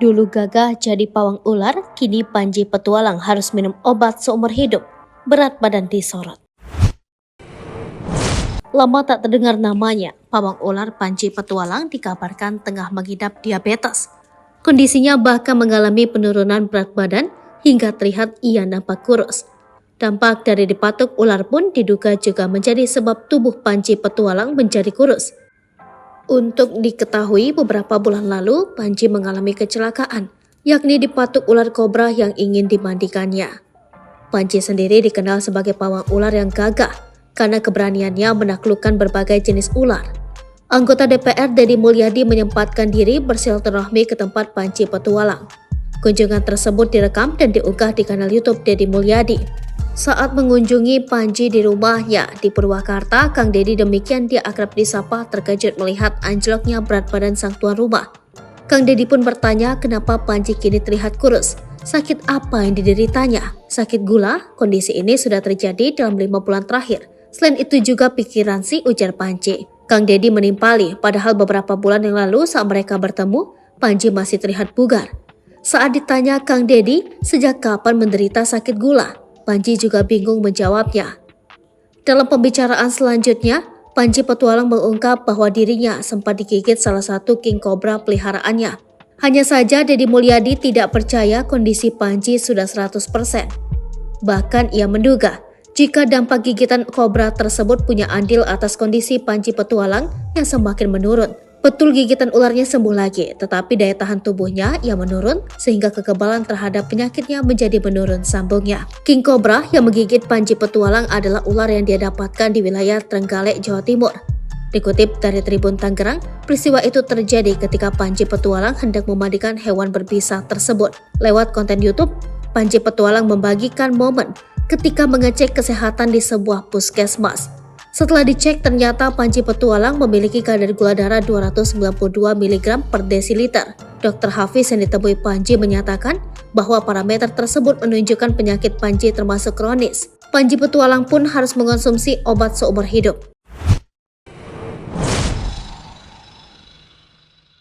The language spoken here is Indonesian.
Dulu gagah jadi pawang ular, kini Panji petualang harus minum obat seumur hidup. Berat badan disorot. Lama tak terdengar namanya, pawang ular Panji petualang dikabarkan tengah mengidap diabetes. Kondisinya bahkan mengalami penurunan berat badan hingga terlihat ia nampak kurus. Dampak dari dipatuk ular pun diduga juga menjadi sebab tubuh Panji petualang menjadi kurus. Untuk diketahui, beberapa bulan lalu Panji mengalami kecelakaan, yakni dipatuk ular kobra yang ingin dimandikannya. Panji sendiri dikenal sebagai pawang ular yang gagah karena keberaniannya menaklukkan berbagai jenis ular. Anggota DPR Deddy Mulyadi menyempatkan diri bersilaturahmi ke tempat Panji petualang. Kunjungan tersebut direkam dan diunggah di kanal YouTube Deddy Mulyadi. Saat mengunjungi Panji di rumahnya di Purwakarta, Kang Deddy demikian dia akrab disapa terkejut melihat anjloknya berat badan sang tuan rumah. Kang Deddy pun bertanya kenapa Panji kini terlihat kurus. Sakit apa yang dideritanya? Sakit gula? Kondisi ini sudah terjadi dalam 5 bulan terakhir. Selain itu juga pikiran si, ujar Panji. Kang Deddy menimpali, padahal beberapa bulan yang lalu saat mereka bertemu, Panji masih terlihat bugar. Saat ditanya Kang Deddy sejak kapan menderita sakit gula, Panji juga bingung menjawabnya. Dalam pembicaraan selanjutnya, Panji petualang mengungkap bahwa dirinya sempat digigit salah satu king cobra peliharaannya. Hanya saja Deddy Mulyadi tidak percaya kondisi Panji sudah 100%. Bahkan ia menduga jika dampak gigitan kobra tersebut punya andil atas kondisi Panji petualang yang semakin menurun. Betul gigitan ularnya sembuh lagi, tetapi daya tahan tubuhnya yang menurun sehingga kekebalan terhadap penyakitnya menjadi menurun, sambungnya. King Cobra yang menggigit Panji petualang adalah ular yang dia dapatkan di wilayah Trenggalek, Jawa Timur. Dikutip dari Tribun Tangerang, peristiwa itu terjadi ketika Panji petualang hendak memandikan hewan berbisa tersebut. Lewat konten YouTube, Panji petualang membagikan momen ketika mengecek kesehatan di sebuah puskesmas. Setelah dicek, ternyata Panji petualang memiliki kadar gula darah 292 mg per desiliter. Dr. Hafiz yang ditemui Panji menyatakan bahwa parameter tersebut menunjukkan penyakit Panji termasuk kronis. Panji petualang pun harus mengonsumsi obat seumur hidup.